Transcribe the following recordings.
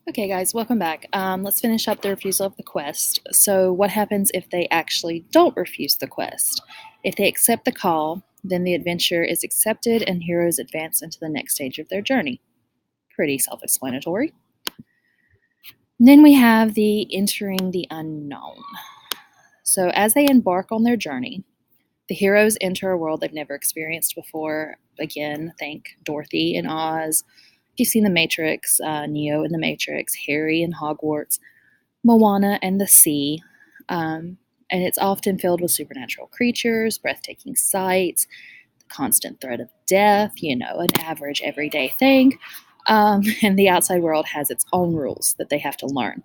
Okay, guys, welcome back. Let's finish up the refusal of the quest. So, what happens if they actually don't refuse the quest? If they accept the call, then the adventure is accepted and heroes advance into the next stage of their journey. Pretty self explanatory. Then we have the entering the unknown. So, as they embark on their journey, the heroes enter a world they've never experienced before. Again, think Dorothy and Oz. If you've seen The Matrix, Neo in The Matrix, Harry in Hogwarts, Moana and the sea. And it's often filled with supernatural creatures, breathtaking sights, the constant threat of death, an average everyday thing. And the outside world has its own rules that they have to learn.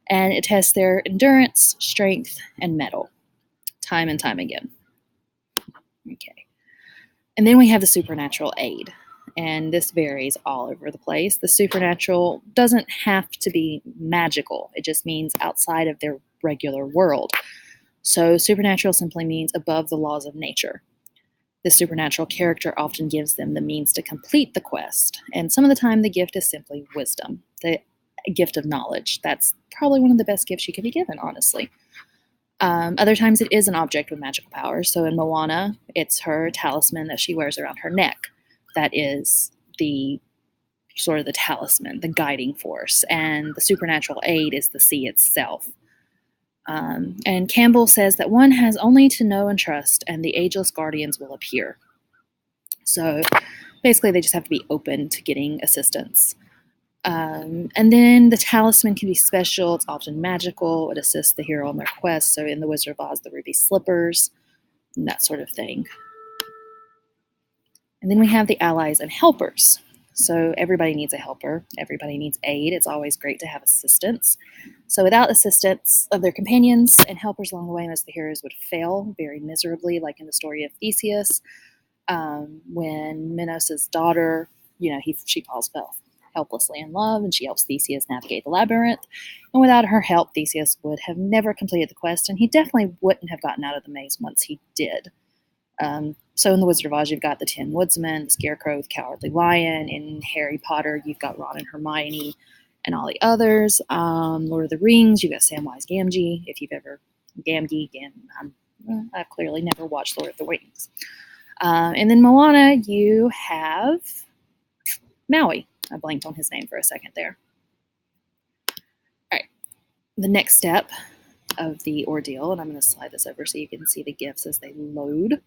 And it tests their endurance, strength, and mettle time and time again. Okay. And then we have the supernatural aid. And this varies all over the place. The supernatural doesn't have to be magical, it just means outside of their regular world. So, supernatural simply means above the laws of nature. The supernatural character often gives them the means to complete the quest, and some of the time the gift is simply wisdom, the gift of knowledge. That's probably one of the best gifts you could be given, honestly. Other times it is an object with magical powers. So in Moana, it's her talisman that she wears around her neck. That is the sort of the talisman, the guiding force. And the supernatural aid is the sea itself. And Campbell says that one has only to know and trust, and the ageless guardians will appear. So basically, they just have to be open to getting assistance. And then the talisman can be special. It's often magical. It assists the hero on their quest. So in The Wizard of Oz, the ruby slippers, and that sort of thing. And then we have the allies and helpers. So everybody needs a helper. Everybody needs aid. It's always great to have assistance. So without assistance of their companions and helpers along the way, most of the heroes would fail very miserably, like in the story of Theseus, when Minos' daughter, she falls helplessly in love, and she helps Theseus navigate the labyrinth. And without her help, Theseus would have never completed the quest, and he definitely wouldn't have gotten out of the maze once he did. So in The Wizard of Oz, you've got the Tin Woodsman, the Scarecrow, the Cowardly Lion. In Harry Potter, you've got Ron and Hermione and all the others. Lord of the Rings, you've got Samwise Gamgee. If you've ever I've clearly never watched Lord of the Rings. And then Moana, you have Maui. I blanked on his name for a second there. All right. The next step of the ordeal, and I'm going to slide this over so you can see the gifts as they load.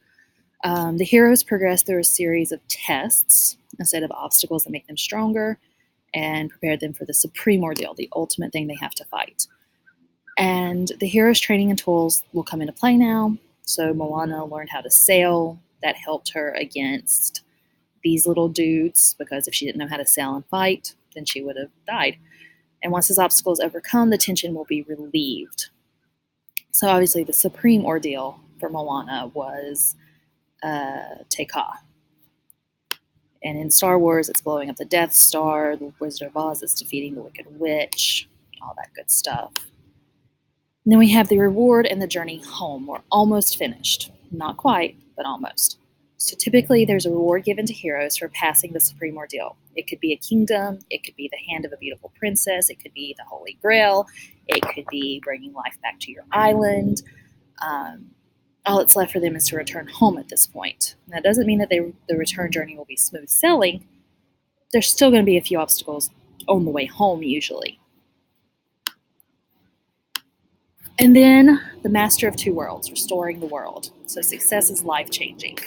The heroes progress through a series of tests, a set of obstacles that make them stronger and prepare them for the supreme ordeal, the ultimate thing they have to fight. And the heroes' training and tools will come into play now. So Moana learned how to sail. That helped her against these little dudes, because if she didn't know how to sail and fight, then she would have died. And once this obstacle is overcome, the tension will be relieved. So obviously the supreme ordeal for Moana was Te Kā. And in Star Wars, it's blowing up the Death Star. The Wizard of Oz is defeating the Wicked Witch, all that good stuff. And then we have the reward and the journey home. We're almost finished. Not quite, but almost. So typically there's a reward given to heroes for passing the supreme ordeal. It could be a kingdom. It could be the hand of a beautiful princess. It could be the Holy Grail. It could be bringing life back to your island. All that's left for them is to return home at this point. That doesn't mean that the return journey will be smooth sailing. There's still going to be a few obstacles on the way home, usually. And then the Master of Two Worlds, restoring the world. So success is life-changing.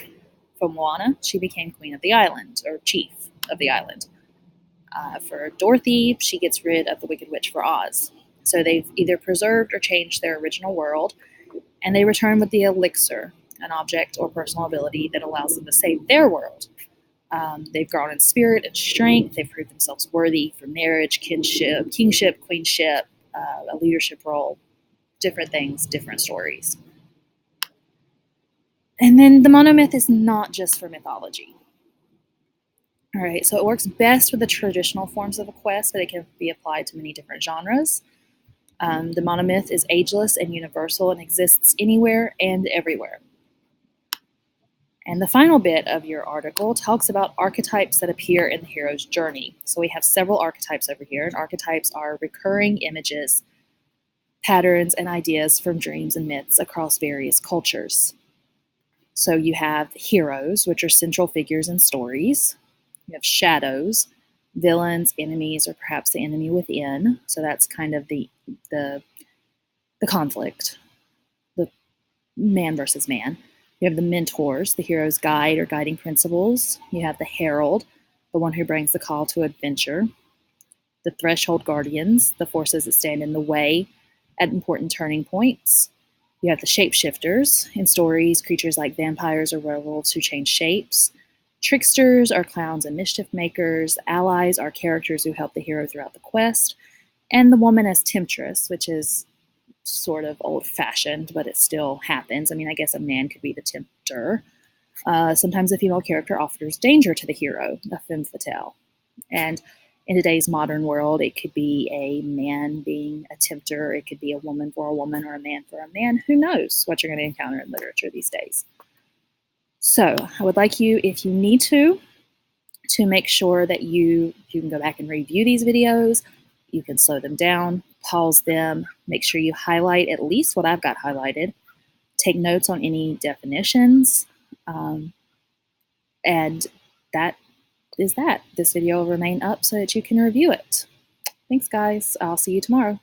For Moana, she became Queen of the Island, or Chief of the Island. For Dorothy, she gets rid of the Wicked Witch for Oz. So they've either preserved or changed their original world, and they return with the elixir, an object or personal ability that allows them to save their world. They've grown in spirit and strength. They've proved themselves worthy for marriage, kinship, kingship, queenship, a leadership role, different things, different stories. And then the monomyth is not just for mythology. All right, so it works best with the traditional forms of a quest, but it can be applied to many different genres. The monomyth is ageless and universal and exists anywhere and everywhere. And the final bit of your article talks about archetypes that appear in the hero's journey. So we have several archetypes over here, and archetypes are recurring images, patterns, and ideas from dreams and myths across various cultures. So you have heroes, which are central figures in stories. You have shadows, villains, enemies, or perhaps the enemy within. So that's kind of the conflict, the man versus man. You have the mentors, the hero's guide or guiding principles. You have the herald, the one who brings the call to adventure. The threshold guardians, the forces that stand in the way at important turning points. You have the shapeshifters. In stories, creatures like vampires or werewolves who change shapes. Tricksters are clowns and mischief makers. Allies are characters who help the hero throughout the quest. And the woman as temptress, which is sort of old-fashioned, but it still happens. I mean, I guess a man could be the tempter. Sometimes a female character offers danger to the hero, a femme fatale. And in today's modern world, it could be a man being a tempter, it could be a woman for a woman, or a man for a man. Who knows what you're going to encounter in literature these days. So I would like you, if you need to make sure that you can go back and review these videos. You can slow them down, pause them, make sure you highlight at least what I've got highlighted, take notes on any definitions, and that is that. This video will remain up so that you can review it. Thanks, guys. I'll see you tomorrow.